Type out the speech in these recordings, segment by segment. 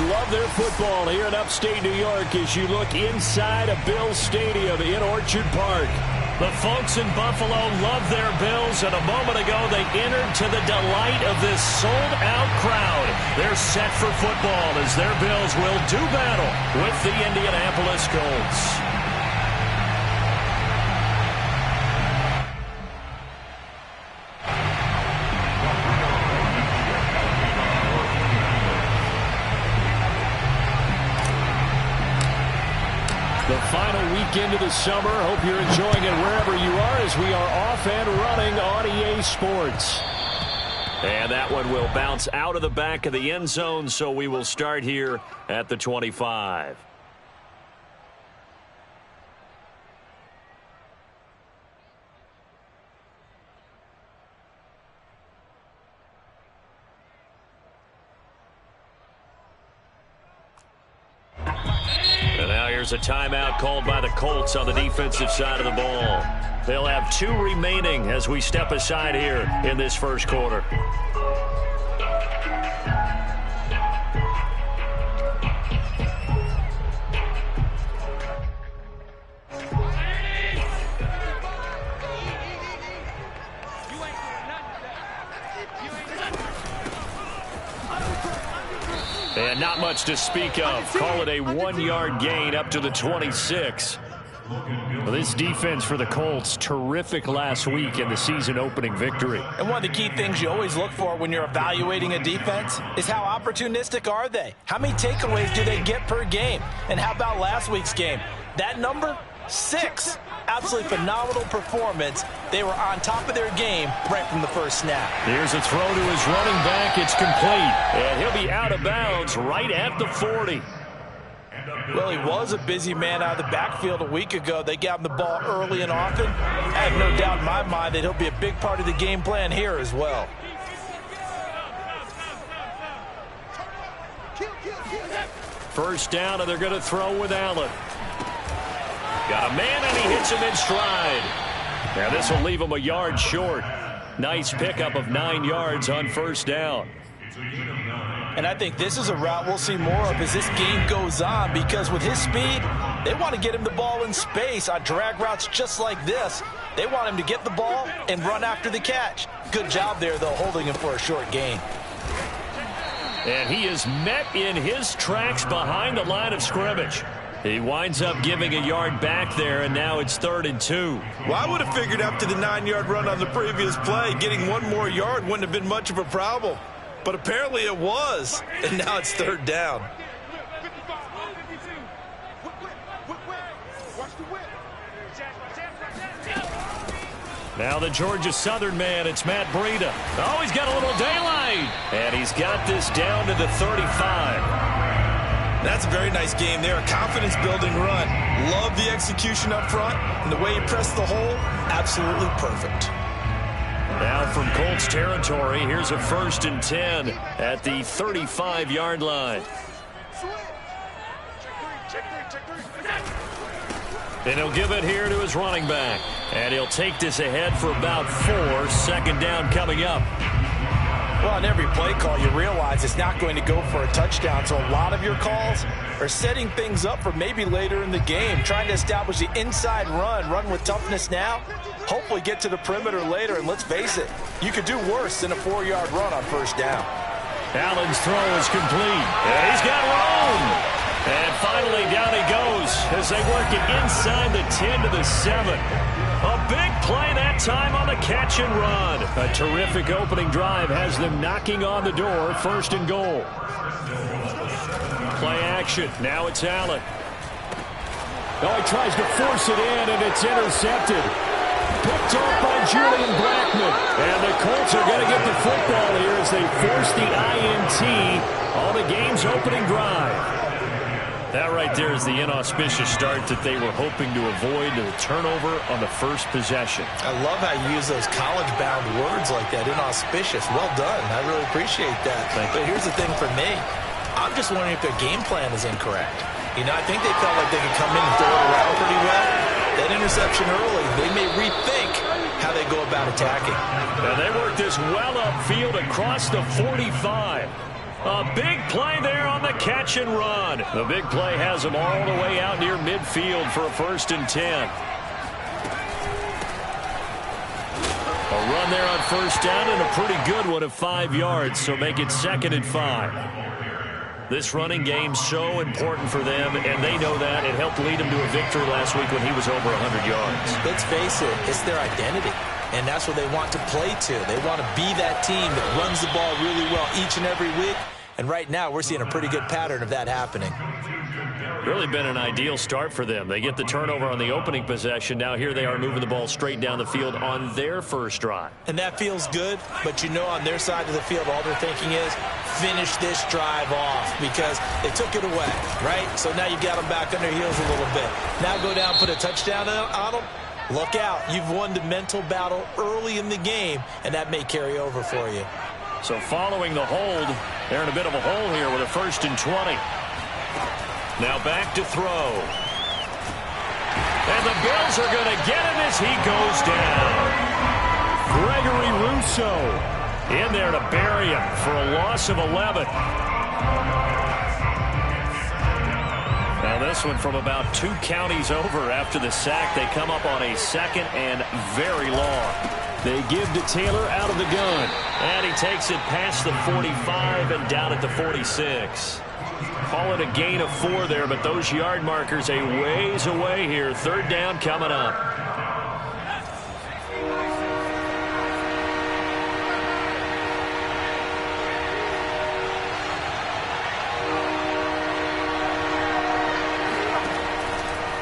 Love their football here in upstate New York as you look inside of Bills Stadium in Orchard Park. The folks in Buffalo love their Bills, and a moment ago they entered to the delight of this sold-out crowd. They're set for football as their Bills will do battle with the Indianapolis Colts. Final week into the summer. Hope you're enjoying it wherever you are as we are off and running on EA Sports. And that one will bounce out of the back of the end zone, so we will start here at the 25. Here's a timeout called by the Colts on the defensive side of the ball. They'll have 2 remaining as we step aside here in this first quarter. And not much to speak of. Call it a 1-yard gain up to the 26. Well, this defense for the Colts, terrific last week in the season-opening victory. And one of the key things you always look for when you're evaluating a defense is how opportunistic are they? How many takeaways do they get per game? And how about last week's game? That number? 6. Absolutely phenomenal performance. They were on top of their game right from the first snap. Here's a throw to his running back. It's complete. And he'll be out of bounds right at the 40. Well, he was a busy man out of the backfield a week ago. They got him the ball early and often. I have no doubt in my mind that he'll be a big part of the game plan here as well. First down, and they're going to throw with Allen. Got a man, and he hits him in stride. Now this will leave him a yard short. Nice pickup of 9 yards on first down. And I think this is a route we'll see more of as this game goes on, because with his speed, they want to get him the ball in space on drag routes just like this. They want him to get the ball and run after the catch. Good job there, though, holding him for a short gain. And he is met in his tracks behind the line of scrimmage. He winds up giving a yard back there, and now it's 3rd and 2. Well, I would have figured after the 9-yard run on the previous play, getting 1 more yard wouldn't have been much of a problem. But apparently it was, and now it's 3rd down. Now the Georgia Southern man, it's Matt Breida. Oh, he's got a little daylight. And he's got this down to the 35. That's a very nice game there. A confidence-building run. Love the execution up front. And the way he pressed the hole, absolutely perfect. Now from Colts territory, here's a 1st and 10 at the 35-yard line. And he'll give it here to his running back. And he'll take this ahead for about 4. 2nd down coming up. Well, on every play call, you realize it's not going to go for a touchdown. So a lot of your calls are setting things up for maybe later in the game, trying to establish the inside run with toughness now, hopefully get to the perimeter later. And let's face it, you could do worse than a 4-yard run on 1st down. Allen's throw is complete. And he's got room. And finally down he goes as they work it inside the 10 to the 7. A big play that time on the catch and run. A terrific opening drive has them knocking on the door. 1st and goal. Play action. Now it's Allen. Oh, he tries to force it in, and it's intercepted. Picked off by Julian Blackman. And the Colts are going to get the football here as they force the INT on the game's opening drive. That right there is the inauspicious start that they were hoping to avoid, the turnover on the first possession. I love how you use those college-bound words like that, inauspicious. Well done. I really appreciate that. But here's the thing for me. I'm just wondering if their game plan is incorrect. You know, I think they felt like they could come in and throw it around pretty well. That interception early, they may rethink how they go about attacking. Now they work this well upfield across the 45. A big play there on the catch and run. The big play has them all the way out near midfield for a 1st and 10. A run there on 1st down and a pretty good one of 5 yards, so make it 2nd and 5. This running game's so important for them, and they know that. It helped lead them to a victory last week when he was over 100 yards. Let's face it, it's their identity, and that's what they want to play to. They want to be that team that runs the ball really well each and every week, and right now we're seeing a pretty good pattern of that happening. Really been an ideal start for them. They get the turnover on the opening possession. Now here they are moving the ball straight down the field on their first drive. And that feels good, but you know on their side of the field all they're thinking is finish this drive off because they took it away, right? So now you've got them back on their heels a little bit. Now go down, put a touchdown on them. Look out. You've won the mental battle early in the game, and that may carry over for you. So following the hold, they're in a bit of a hole here with a 1st and 20. Now back to throw. And the Bills are going to get him as he goes down. Gregory Rousseau in there to bury him for a loss of 11. Now this one from about 2 counties over after the sack. They come up on a 2nd and very long. They give to Taylor out of the gun. And he takes it past the 45 and down at the 46. Call it a gain of 4 there, but those yard markers a ways away here. 3rd down coming up.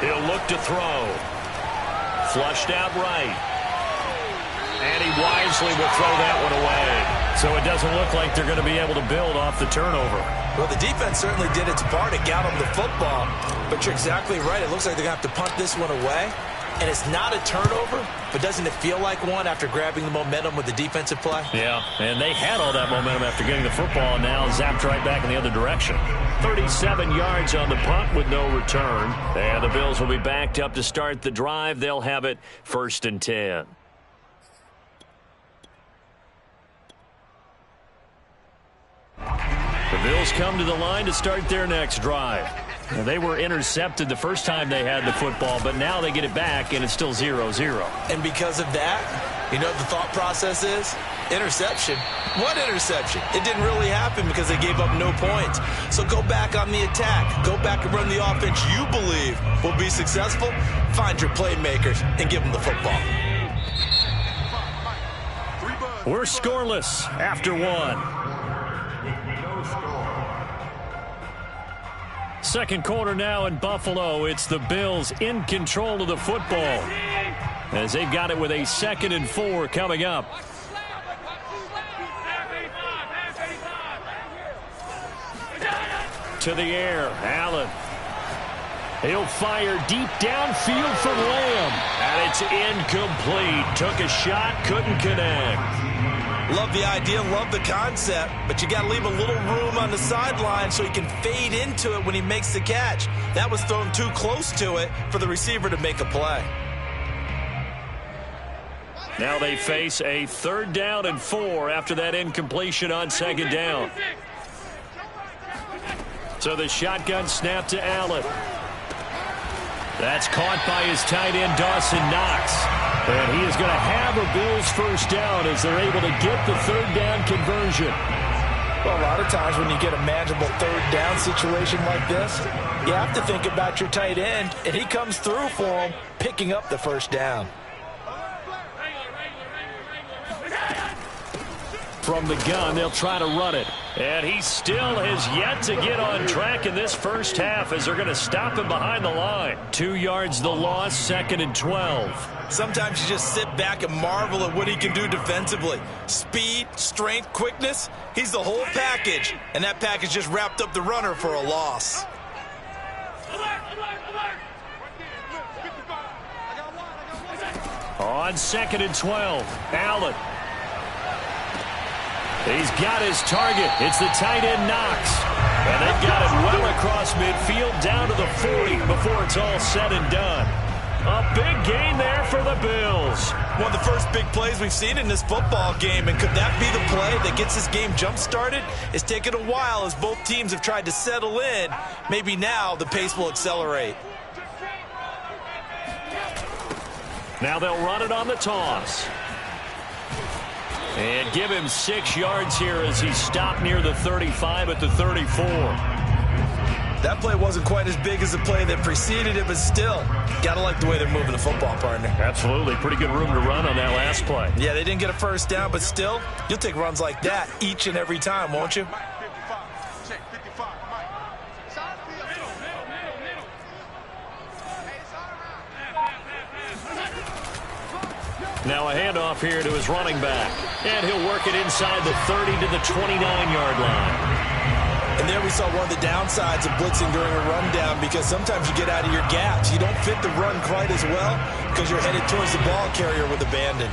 He'll look to throw. Flushed out right. And he wisely will throw that one away. So it doesn't look like they're going to be able to build off the turnover. Well, the defense certainly did its part. It got them the football. But you're exactly right. It looks like they're going to have to punt this one away. And it's not a turnover, but doesn't it feel like one after grabbing the momentum with the defensive play? Yeah, and they had all that momentum after getting the football and now zapped right back in the other direction. 37 yards on the punt with no return. And the Bills will be backed up to start the drive. They'll have it 1st and 10. The Bills come to the line to start their next drive. Now, they were intercepted the first time they had the football, but now they get it back, and it's still 0-0. And because of that, you know what the thought process is? Interception. What interception? It didn't really happen because they gave up no points. So go back on the attack. Go back and run the offense you believe will be successful. Find your playmakers and give them the football. We're scoreless after 1. Second quarter now in Buffalo. It's the Bills in control of the football as they've got it with a 2nd and 4 coming up. To the air, Allen. He'll fire deep downfield for Lamb. And it's incomplete. Took a shot, couldn't connect. Love the idea, love the concept, but you got to leave a little room on the sideline so he can fade into it when he makes the catch. That was thrown too close to it for the receiver to make a play. Now they face a 3rd down and 4 after that incompletion on 2nd down. So the shotgun snap to Allen. That's caught by his tight end, Dawson Knox. And he is going to have a Bills 1st down as they're able to get the 3rd down conversion. Well, a lot of times when you get a manageable 3rd down situation like this, you have to think about your tight end, and he comes through for him, picking up the 1st down. From the gun, they'll try to run it. And he still has yet to get on track in this first half as they're going to stop him behind the line. 2 yards the loss, 2nd and 12. Sometimes you just sit back and marvel at what he can do defensively. Speed, strength, quickness, he's the whole package. And that package just wrapped up the runner for a loss. On 2nd and 12, Allen. He's got his target. It's the tight end Knox. And they've got it well across midfield down to the 40 before it's all said and done. A big gain there for the Bills. One of the first big plays we've seen in this football game. And could that be the play that gets this game jump-started? It's taken a while as both teams have tried to settle in. Maybe now the pace will accelerate. Now they'll run it on the toss. And give him 6 yards here as he stopped near the 35 at the 34. That play wasn't quite as big as the play that preceded it, but still, gotta like the way they're moving the football, partner. Absolutely. Pretty good room to run on that last play. Yeah, they didn't get a first down, but still, you'll take runs like that each and every time, won't you? Now a handoff here to his running back. And he'll work it inside the 30 to the 29-yard line. And there we saw one of the downsides of blitzing during a rundown, because sometimes you get out of your gaps. You don't fit the run quite as well because you're headed towards the ball carrier with abandon.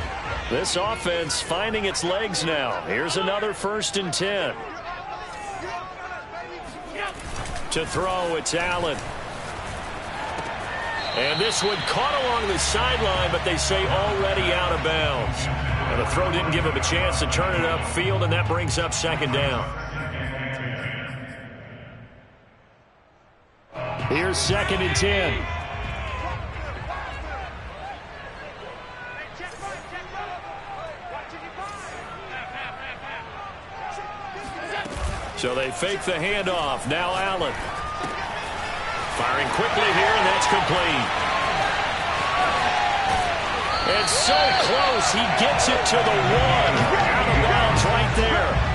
This offense finding its legs now. Here's another 1st and 10. To throw, it's Allen. And this one caught along the sideline, but they say already out of bounds. And the throw didn't give him a chance to turn it upfield, and that brings up 2nd down. Here's 2nd and 10. So they fake the handoff. Now Allen. Firing quickly here, and that's complete. It's so close. He gets it to the 1. Out of bounds right there.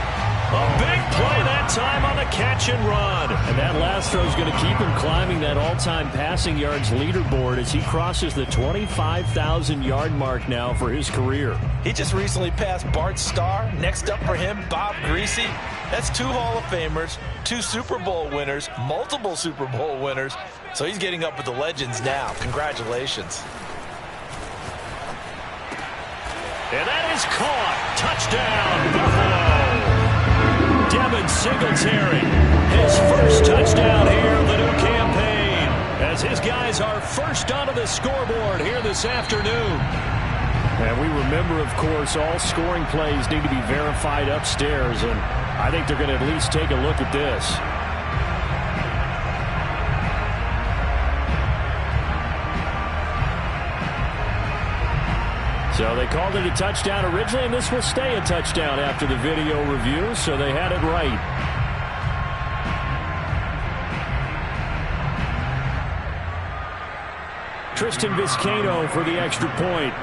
A big play that time on the catch and run. And that last throw is going to keep him climbing that all-time passing yards leaderboard as he crosses the 25,000-yard mark now for his career. He just recently passed Bart Starr. Next up for him, Bob Greasy. That's 2 Hall of Famers, 2 Super Bowl winners, multiple Super Bowl winners. So he's getting up with the legends now. Congratulations. And that is caught. Touchdown, Buffalo. Devin Singletary, his first touchdown here of the new campaign, as his guys are first onto the scoreboard here this afternoon. And we remember, of course, all scoring plays need to be verified upstairs, and I think they're going to at least take a look at this. So they called it a touchdown originally, and this will stay a touchdown after the video review, so they had it right. Tristan Vizcaino for the extra point.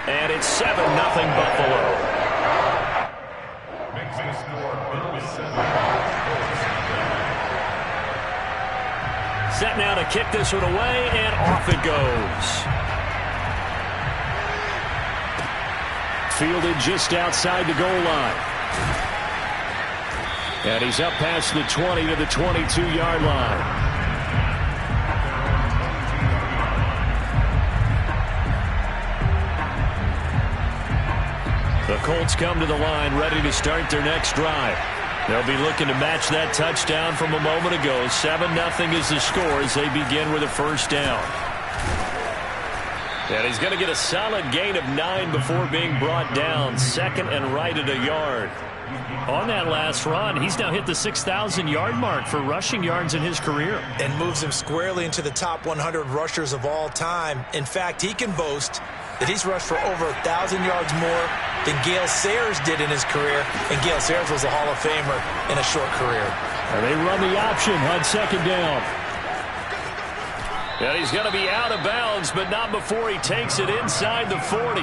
And it's 7-0 Buffalo. Set now to kick this one away, and off it goes. Fielded just outside the goal line. And he's up past the 20 to the 22-yard line. The Colts come to the line ready to start their next drive. They'll be looking to match that touchdown from a moment ago. 7-0 is the score as they begin with a first down. And he's going to get a solid gain of 9 before being brought down. 2nd and right at a yard. On that last run, he's now hit the 6,000-yard mark for rushing yards in his career. And moves him squarely into the top 100 rushers of all time. In fact, he can boast that he's rushed for over 1,000 yards more than Gale Sayers did in his career. And Gale Sayers was a Hall of Famer in a short career. And they run the option on 2nd down. And he's going to be out of bounds, but not before he takes it inside the 40.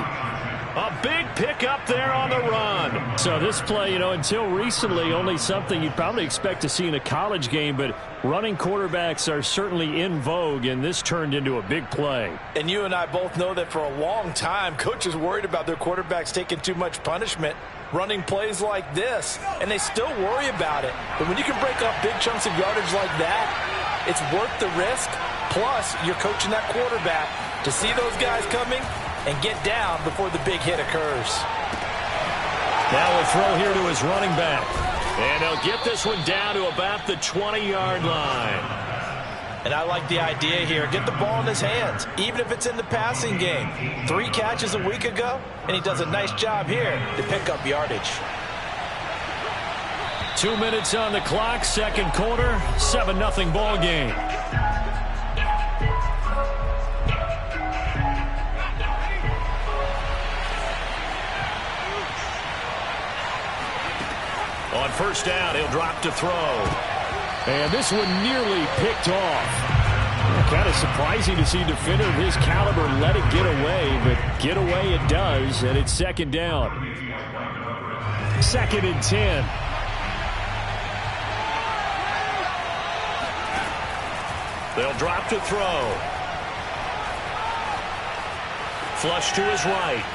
A big pickup there on the run. So this play, until recently, only something you'd probably expect to see in a college game, but running quarterbacks are certainly in vogue, and this turned into a big play. And you and I both know that for a long time, coaches worried about their quarterbacks taking too much punishment running plays like this, and they still worry about it. But when you can break up big chunks of yardage like that, It's worth the risk. Plus, you're coaching that quarterback to see those guys coming and get down before the big hit occurs. Now a throw here to his running back. And they'll get this one down to about the 20-yard line. And I like the idea here. Get the ball in his hands, even if it's in the passing game. 3 catches a week ago, and he does a nice job here to pick up yardage. 2 minutes on the clock, second quarter, 7-0 ball game. On first down, he'll drop to throw. And this one nearly picked off. Kind of surprising to see a defender of his caliber let it get away, but get away it does, and it's second down. 2nd and 10. They'll drop to throw. Flush to his right.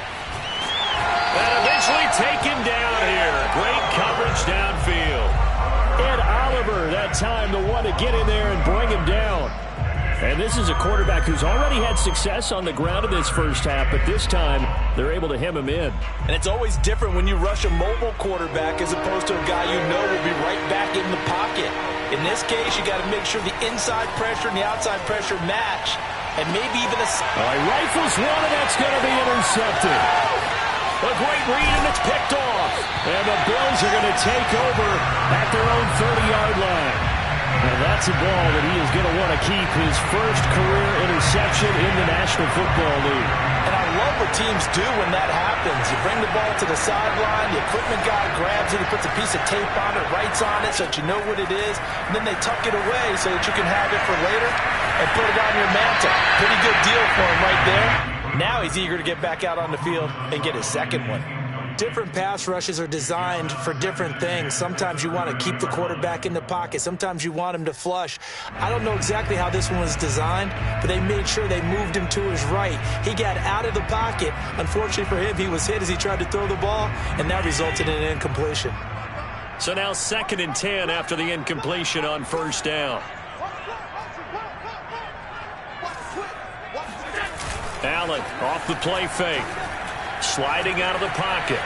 And eventually taken down here. Great coverage downfield. Ed Oliver, that time, the one to get in there and bring him down. And this is a quarterback who's already had success on the ground in this first half, but this time they're able to hem him in. And it's always different when you rush a mobile quarterback as opposed to a guy you know will be right back in the pocket. In this case, you got to make sure the inside pressure and the outside pressure match, and maybe even a... All right, rifles one, and that's going to be intercepted. A great read, and it's picked off. And the Bills are going to take over at their own 30-yard line. And that's a ball that he is going to want to keep, his first career interception in the National Football League. And I love what teams do when that happens. You bring the ball to the sideline, the equipment guy grabs it, he puts a piece of tape on it, writes on it so that you know what it is, and then they tuck it away so that you can have it for later and put it on your mantle. Pretty good deal for him right there. Now he's eager to get back out on the field and get his second one. Different pass rushes are designed for different things. Sometimes you want to keep the quarterback in the pocket. Sometimes you want him to flush. I don't know exactly how this one was designed, but they made sure they moved him to his right. He got out of the pocket. Unfortunately for him, he was hit as he tried to throw the ball, and that resulted in an incompletion. So now 2nd and 10 after the incompletion on first down. Allen off the play fake. Sliding out of the pocket.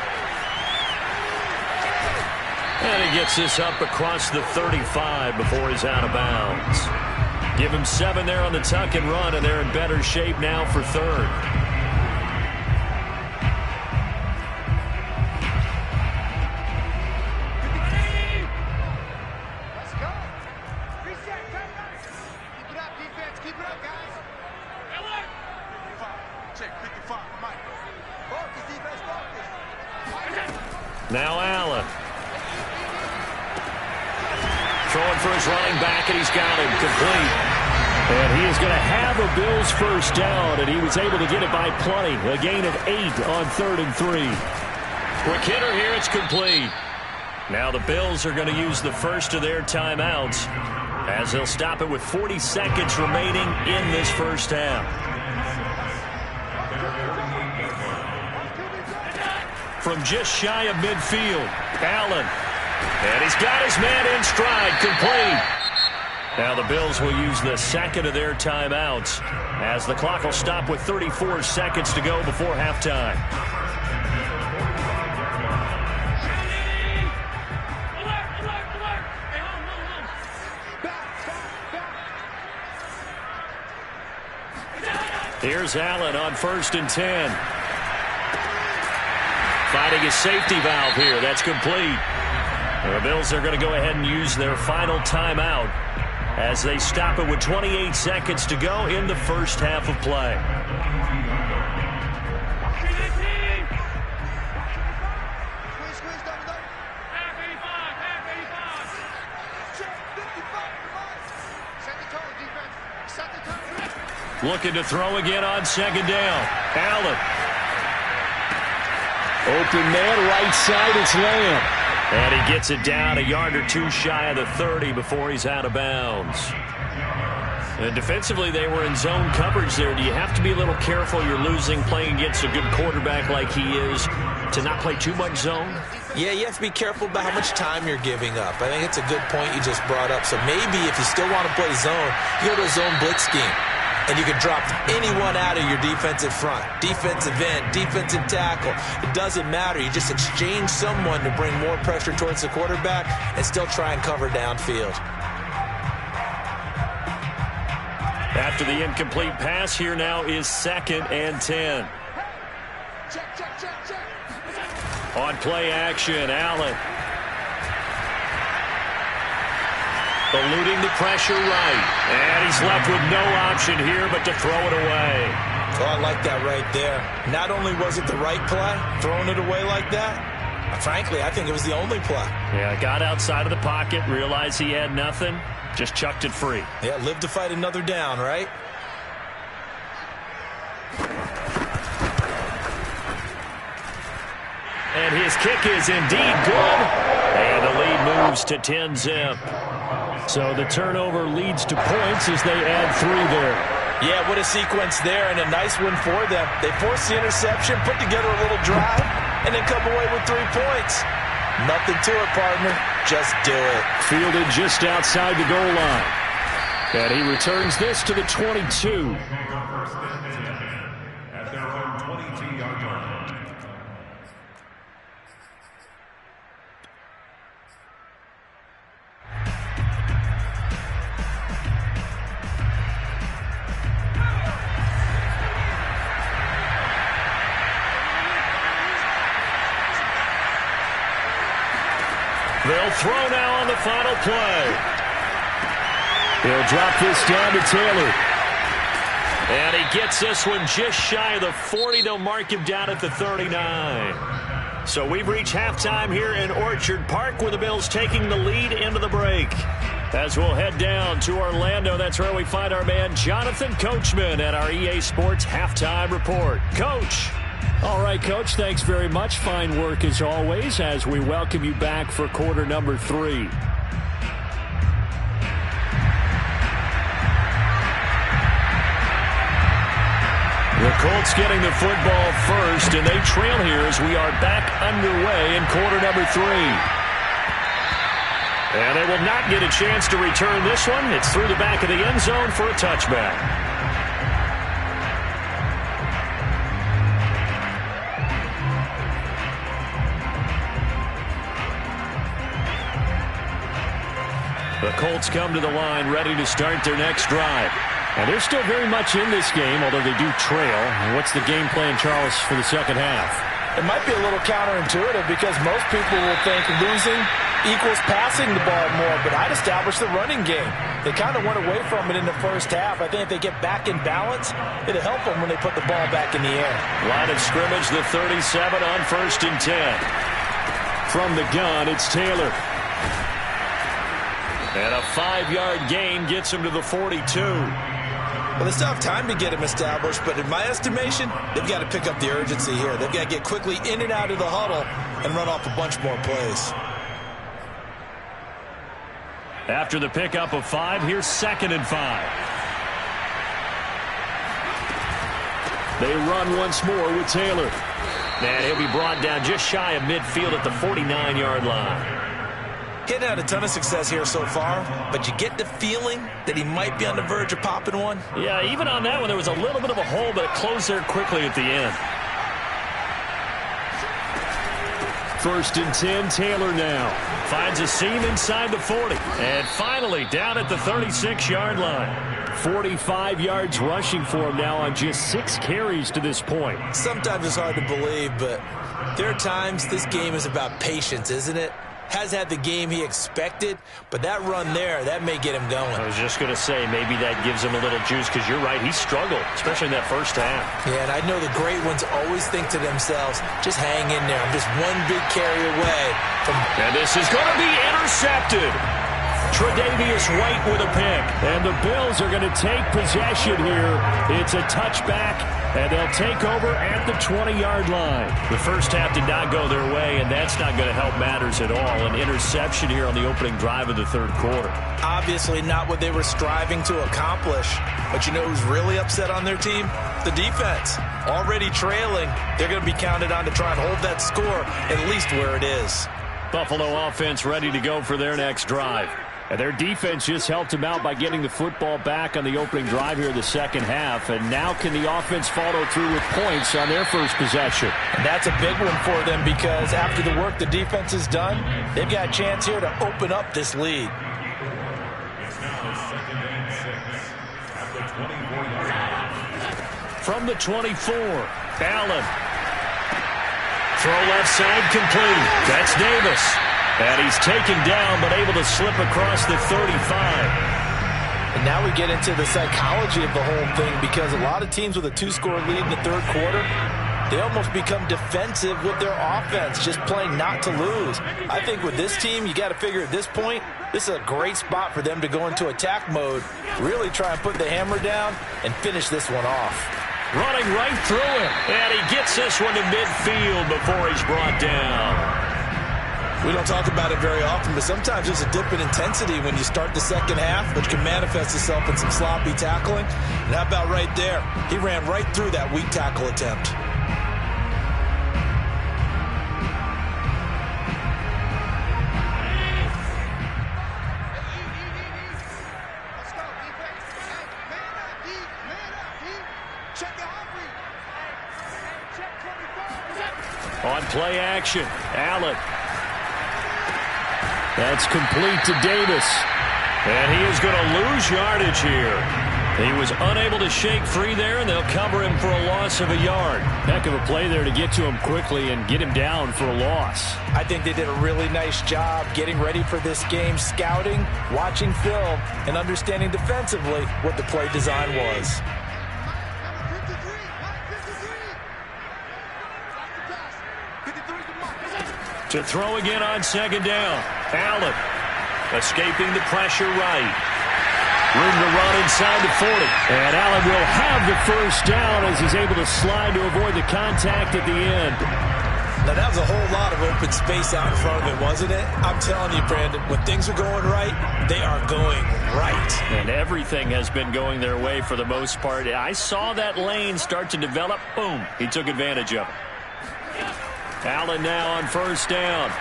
And he gets this up across the 35 before he's out of bounds. Give him 7 there on the tuck and run, and they're in better shape now for third. Now Allen. Throwing for his running back, and he's got him complete. And he is going to have a Bills first down, and he was able to get it by plenty. A gain of 8 on 3rd and 3. Quick hitter here, it's complete. Now the Bills are going to use the first of their timeouts as they'll stop it with 40 seconds remaining in this first half. From just shy of midfield, Allen. And he's got his man in stride, complete. Now the Bills will use the second of their timeouts as the clock will stop with 34 seconds to go before halftime. Here's Allen on 1st and 10. Finding his safety valve here. That's complete. The Bills are going to go ahead and use their final timeout as they stop it with 28 seconds to go in the first half of play. Looking to throw again on 2nd down. Allen. Open man, right side, it's Lamb. And he gets it down a yard or 2 shy of the 30 before he's out of bounds. And defensively, they were in zone coverage there. Do you have to be a little careful? You're losing playing against a good quarterback like he is to not play too much zone? Yeah, you have to be careful about how much time you're giving up. I think it's a good point you just brought up. So maybe if you still want to play zone, you go to a zone blitz scheme. And you can drop anyone out of your defensive front. Defensive end, defensive tackle. It doesn't matter. You just exchange someone to bring more pressure towards the quarterback and still try and cover downfield. After the incomplete pass, here now is 2nd and 10. On play action, Allen. Eluding the pressure right. And he's left with no option here but to throw it away. Oh, I like that right there. Not only was it the right play, throwing it away like that, frankly, I think it was the only play. Yeah, got outside of the pocket, realized he had nothing, just chucked it free. Yeah, live to fight another down, right? And his kick is indeed good. And the lead moves to 10-zip. So the turnover leads to points as they add 3 there. Yeah, what a sequence there, and a nice win for them. They forced the interception, put together a little drive, and then come away with 3 points. Nothing to it, partner. Just do it. Fielded just outside the goal line. And he returns this to the 22. At their own 22-yard line. They'll throw now on the final play. He'll drop this down to Taylor. And he gets this one just shy of the 40. They'll mark him down at the 39. So we've reached halftime here in Orchard Park with the Bills taking the lead into the break. As we'll head down to Orlando, that's where we find our man Jonathan Coachman at our EA Sports Halftime Report. Coach. All right, Coach, thanks very much. Fine work as always as we welcome you back for quarter number 3. The Colts getting the football first, and they trail here as we are back underway in quarter number 3. And they will not get a chance to return this one. It's through the back of the end zone for a touchback. The Colts come to the line ready to start their next drive. And they're still very much in this game, although they do trail. What's the game plan, Charles, for the second half? It might be a little counterintuitive because most people will think losing equals passing the ball more, but I'd establish the running game. They kind of went away from it in the first half. I think if they get back in balance, it'll help them when they put the ball back in the air. Line of scrimmage, the 37 on 1st and 10. From the gun, it's Taylor. And a 5-yard gain gets him to the 42. Well, they still have time to get him established, but in my estimation, they've got to pick up the urgency here. They've got to get quickly in and out of the huddle and run off a bunch more plays. After the pickup of 5, here's 2nd and 5. They run once more with Taylor. And he'll be brought down just shy of midfield at the 49-yard line. He's had a ton of success here so far, but you get the feeling that he might be on the verge of popping one. Yeah, even on that one, there was a little bit of a hole, but it closed there quickly at the end. 1st and 10, Taylor now. Finds a seam inside the 40. And finally down at the 36-yard line. 45 yards rushing for him now on just 6 carries to this point. Sometimes it's hard to believe, but there are times this game is about patience, isn't it? Has had the game he expected, but that run there, that may get him going. I was just going to say, maybe that gives him a little juice, because you're right, he struggled, especially in that first half. Yeah, and I know the great ones always think to themselves, just hang in there. I'm just one big carry away from... And this is going to be intercepted. Tre'Davious White with a pick. And the Bills are going to take possession here. It's a touchback, and they'll take over at the 20-yard line. The first half did not go their way, and that's not going to help matters at all. An interception here on the opening drive of the third quarter. Obviously not what they were striving to accomplish. But you know who's really upset on their team? The defense. Already trailing, they're going to be counted on to try and hold that score at least where it is. Buffalo offense ready to go for their next drive. And their defense just helped them out by getting the football back on the opening drive here in the second half. And now can the offense follow through with points on their first possession? And that's a big one for them because after the work the defense has done, they've got a chance here to open up this lead. It's now 2nd and 6 at the 24-yard line. From the 24, Allen. Throw left side complete. That's Davis. And he's taken down, but able to slip across the 35. And now we get into the psychology of the whole thing because a lot of teams with a 2-score lead in the third quarter, they almost become defensive with their offense, just playing not to lose. I think with this team, you got to figure at this point, this is a great spot for them to go into attack mode, really try and put the hammer down and finish this one off. Running right through him, and he gets this one to midfield before he's brought down. We don't talk about it very often, but sometimes there's a dip in intensity when you start the second half, which can manifest itself in some sloppy tackling. And how about right there? He ran right through that weak tackle attempt. On play action, Allen. That's complete to Davis. And he is going to lose yardage here. He was unable to shake free there, and they'll cover him for a loss of a yard. Heck of a play there to get to him quickly and get him down for a loss. I think they did a really nice job getting ready for this game, scouting, watching film, and understanding defensively what the play design was. To throw again on second down. Allen escaping the pressure right. Room to run inside the 40. And Allen will have the first down as he's able to slide to avoid the contact at the end. Now, that was a whole lot of open space out in front of him, wasn't it? I'm telling you, Brandon, when things are going right, they are going right. And everything has been going their way for the most part. I saw that lane start to develop. Boom. He took advantage of it. Allen now on first down.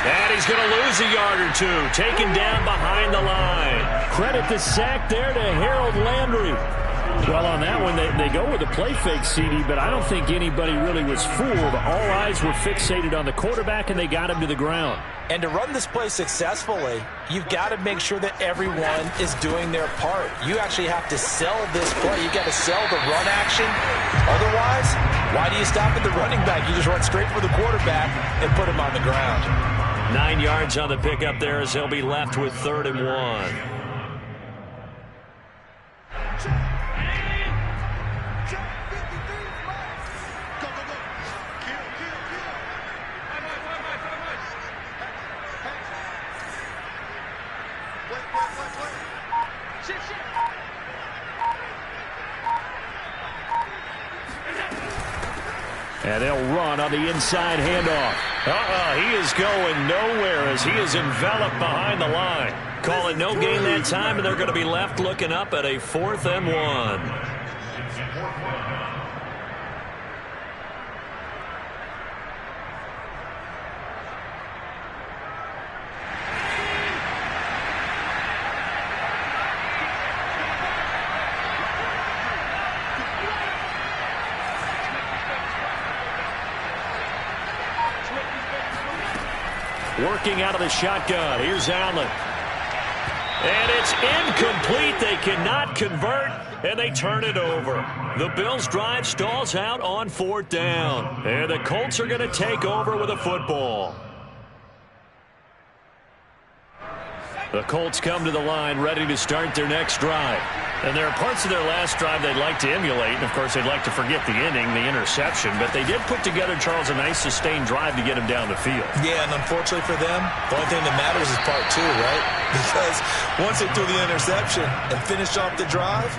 And he's going to lose a yard or two. Taken down behind the line. Credit the sack there to Harold Landry. Well, on that one, they go with a play fake, CD, but I don't think anybody really was fooled. All eyes were fixated on the quarterback, and they got him to the ground. And to run this play successfully, you've got to make sure that everyone is doing their part. You actually have to sell this play. You've got to sell the run action. Otherwise, why do you stop at the running back? You just run straight for the quarterback and put him on the ground. 9 yards on the pickup there as he'll be left with 3rd and 1. And they'll run on the inside handoff. He is going nowhere as he is enveloped behind the line. Call it no gain that time, and they're going to be left looking up at a 4th and 1. Working out of the shotgun. Here's Allen. And it's incomplete. They cannot convert, and they turn it over. The Bills' drive stalls out on 4th down. And the Colts are going to take over with a football. The Colts come to the line ready to start their next drive. And there are parts of their last drive they'd like to emulate. And, of course, they'd like to forget the inning, the interception. But they did put together, Charles, a nice sustained drive to get him down the field. Yeah, and unfortunately for them, the only thing that matters is part two, right? Because once they threw the interception and finished off the drive,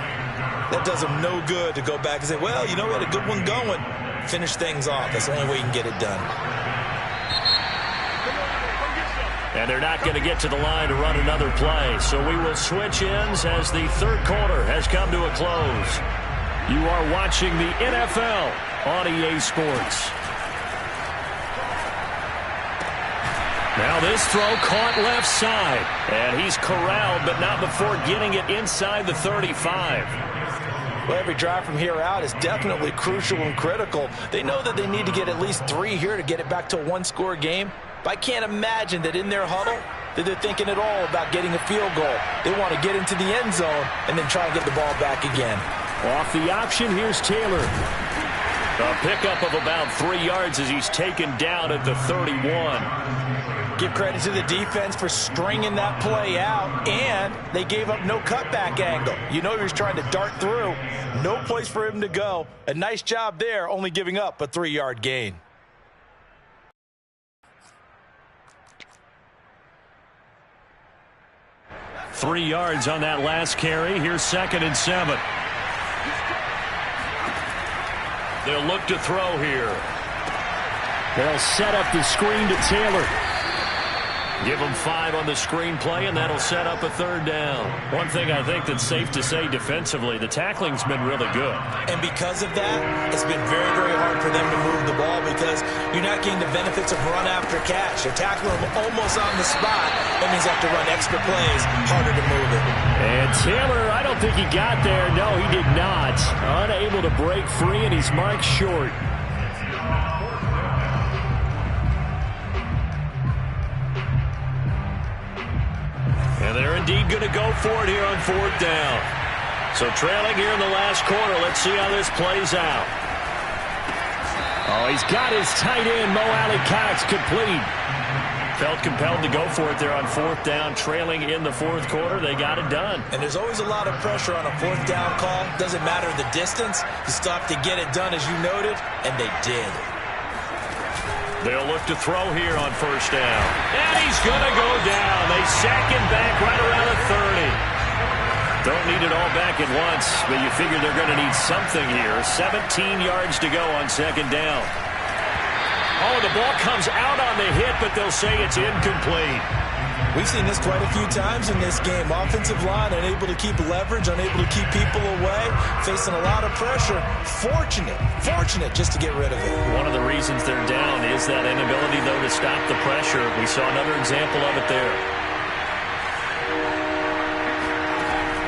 that does them no good to go back and say, well, you know, we had a good one going. Finish things off. That's the only way you can get it done. And they're not going to get to the line to run another play. So we will switch ends as the third quarter has come to a close. You are watching the NFL on EA Sports. Now this throw caught left side. And he's corralled, but not before getting it inside the 35. Well, every drive from here out is definitely crucial and critical. They know that they need to get at least 3 here to get it back to a one-score game. But I can't imagine that in their huddle that they're thinking at all about getting a field goal. They want to get into the end zone and then try and get the ball back again. Off the option, here's Taylor. A pickup of about 3 yards as he's taken down at the 31. Give credit to the defense for stringing that play out, and they gave up no cutback angle. You know he was trying to dart through. No place for him to go. A nice job there, only giving up a 3-yard gain. Three yards on that last carry. Here's 2nd and 7. They'll look to throw here. They'll set up the screen to Taylor. Give them 5 on the screenplay, and that'll set up a 3rd down. One thing I think that's safe to say defensively, the tackling's been really good. And because of that, it's been very, very hard for them to move the ball because you're not getting the benefits of run after catch. They're tackling them almost on the spot. That means they have to run extra plays, harder to move it. And Taylor, I don't think he got there. No, he did not. Unable to break free, and he's marked short. And they're indeed going to go for it here on 4th down. So trailing here in the last quarter. Let's see how this plays out. Oh, he's got his tight end, Mo Alley-Cox, complete. Felt compelled to go for it there on 4th down, trailing in the 4th quarter. They got it done. And there's always a lot of pressure on a 4th down call. Doesn't matter the distance. You still have to get it done, as you noted, and they did. They'll look to throw here on 1st down. And he's going to go down. They sack him back right around the 30. Don't need it all back at once, but you figure they're going to need something here. 17 yards to go on 2nd down. Oh, the ball comes out on the hit, but they'll say it's incomplete. We've seen this quite a few times in this game. Offensive line unable to keep leverage, unable to keep people away, facing a lot of pressure. Fortunate just to get rid of it. One of the reasons they're down is that inability, though, to stop the pressure. We saw another example of it there.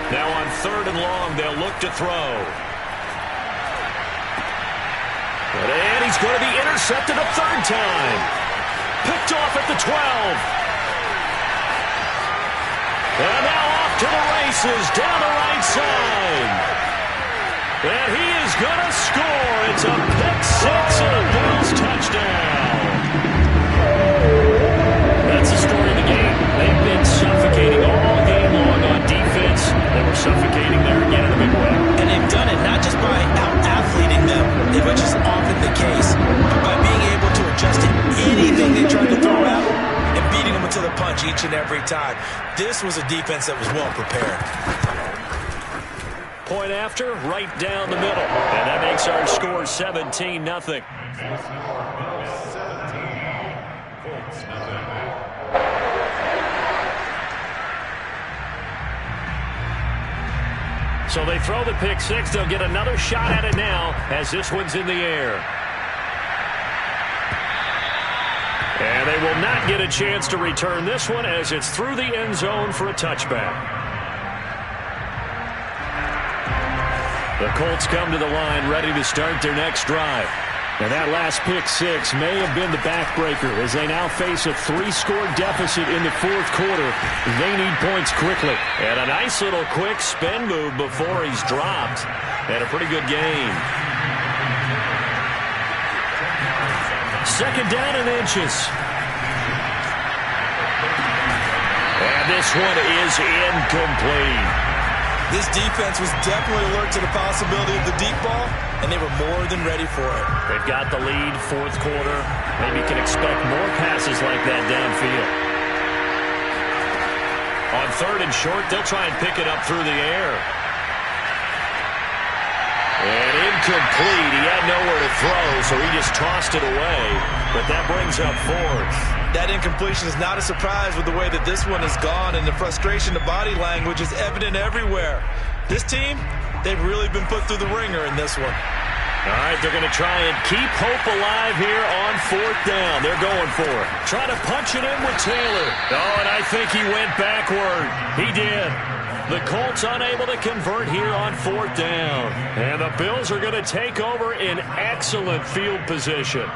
Now on 3rd and long, they'll look to throw. And he's going to be intercepted a 3rd time. Picked off at the 12. And now off to the races, down the right side. And he is going to score. It's a pick 6 and a Bills touchdown. That's the story of the game. They've been suffocating all game long on defense. They were suffocating there again in a big way. And they've done it not just by out-athleting them, which is often the case, but by being able to adjust to anything they tried to throw out and beating them to the punch each and every time. This was a defense that was well prepared. Point after, right down the middle. And that makes our score 17-0. So they throw the pick 6. They'll get another shot at it now as this one's in the air. And they will not get a chance to return this one as it's through the end zone for a touchback. The Colts come to the line ready to start their next drive. And that last pick 6 may have been the backbreaker as they now face a 3-score deficit in the 4th quarter. They need points quickly. And a nice little quick spin move before he's dropped. And a pretty good gain. 2nd down and inches. And this one is incomplete. This defense was definitely alert to the possibility of the deep ball, and they were more than ready for it. They've got the lead, fourth quarter. Maybe you can expect more passes like that downfield. On third and short, they'll try and pick it up through the air. And incomplete. He had nowhere to throw, so he just tossed it away. But that brings up fourth. That incompletion is not a surprise with the way that this one has gone, and the frustration, the body language is evident everywhere. This team, they've really been put through the ringer in this one. All right, they're going to try and keep hope alive here on fourth down. They're going for it. Trying to punch it in with Taylor. Oh, and I think he went backward. He did. The Colts unable to convert here on fourth down. And the Bills are going to take over in excellent field position.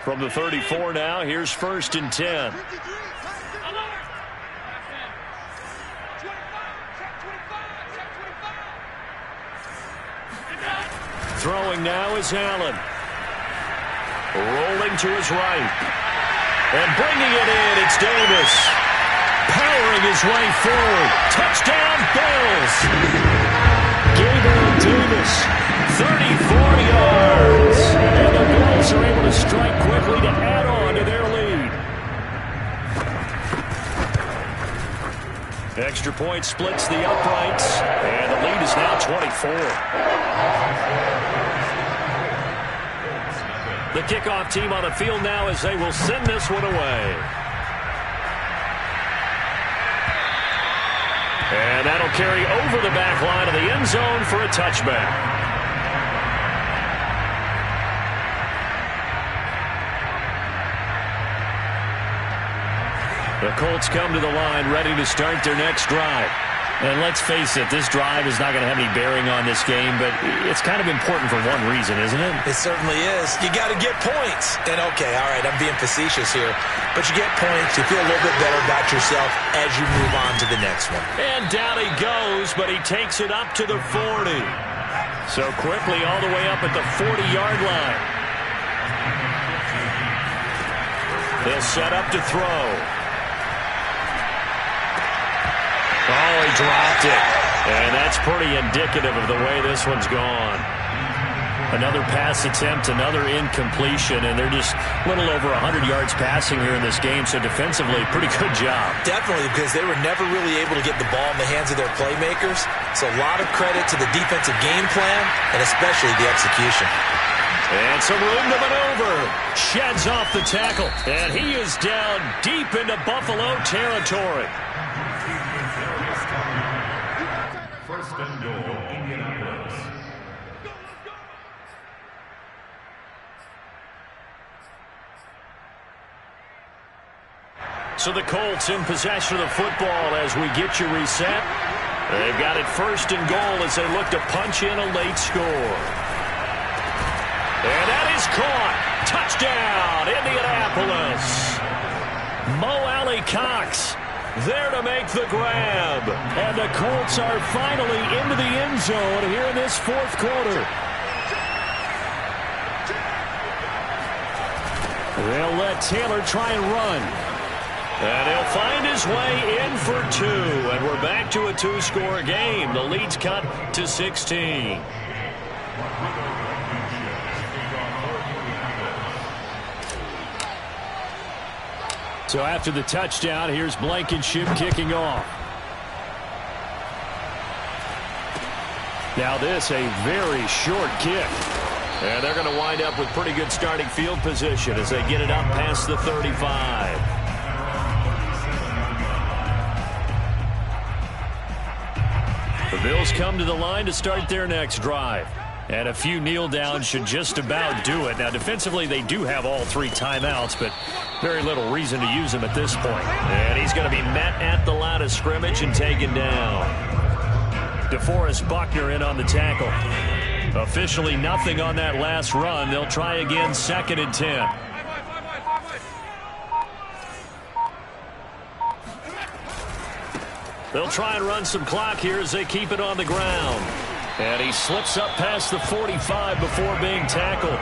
From the 34 now, here's first and 10. Throwing now is Allen. Rolling to his right. And bringing it in, it's Davis. Powering his way forward. Touchdown, Bills. Gabriel Davis, 34 yards. And the Bills are able to strike quickly to add on to their lead. Extra point splits the uprights. And the lead is now 24. The kickoff team on the field now as they will send this one away. And that'll carry over the back line of the end zone for a touchback. The Colts come to the line ready to start their next drive. And let's face it, this drive is not going to have any bearing on this game, but it's kind of important for one reason, isn't it? It certainly is. You got to get points. And, okay, all right, I'm being facetious here, but you get points, you feel a little bit better about yourself as you move on to the next one. And down he goes, but he takes it up to the 40. So quickly all the way up at the 40-yard line. They'll set up to throw. Oh, he dropped it. And that's pretty indicative of the way this one's gone. Another pass attempt, another incompletion, and they're just a little over 100 yards passing here in this game, so defensively, pretty good job. Definitely, because they were never really able to get the ball in the hands of their playmakers. So a lot of credit to the defensive game plan, and especially the execution. And some room to maneuver. Sheds off the tackle, and he is down deep into Buffalo territory. First and goal, Indianapolis. So the Colts in possession of the football as we get you reset. They've got it first and goal as they look to punch in a late score. And that is caught. Touchdown, Indianapolis. Mo Alley Cox there to make the grab. And the Colts are finally into the end zone here in this fourth quarter. They'll let Taylor try and run. And he'll find his way in for two. And we're back to a two-score game. The lead's cut to 16. So after the touchdown, here's Blankenship kicking off. Now this, a very short kick. And they're going to wind up with pretty good starting field position as they get it up past the 35. The Bills come to the line to start their next drive. And a few kneel downs should just about do it. Now, defensively, they do have all three timeouts, but very little reason to use them at this point. And he's going to be met at the line of scrimmage and taken down. DeForest Buckner in on the tackle. Officially nothing on that last run. They'll try again, 2nd and 10. They'll try and run some clock here as they keep it on the ground. And he slips up past the 45 before being tackled.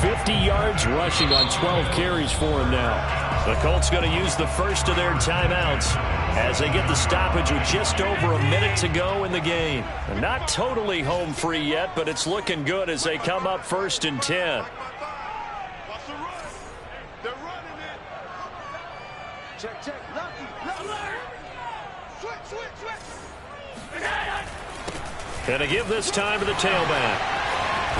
50 yards rushing on 12 carries for him now. The Colts going to use the first of their timeouts as they get the stoppage with just over a minute to go in the game. They're not totally home free yet, but it's looking good as they come up 1st and 10. Check. Lucky. Switch. Going to give this time to the tailback.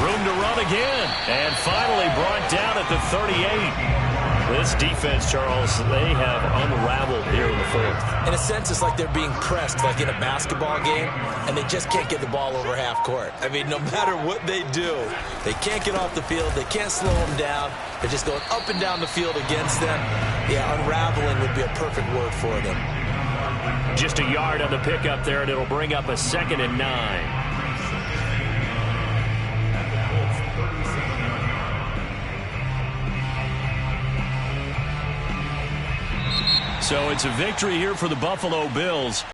Room to run again. And finally brought down at the 38. This defense, Charles, they have unraveled here in the 4th. In a sense, it's like they're being pressed like in a basketball game, and they just can't get the ball over half court. I mean, no matter what they do, they can't get off the field. They can't slow them down. They're just going up and down the field against them. Yeah, unraveling would be a perfect word for them. Just a yard on the pickup there, and it'll bring up a 2nd and 9. So it's a victory here for the Buffalo Bills.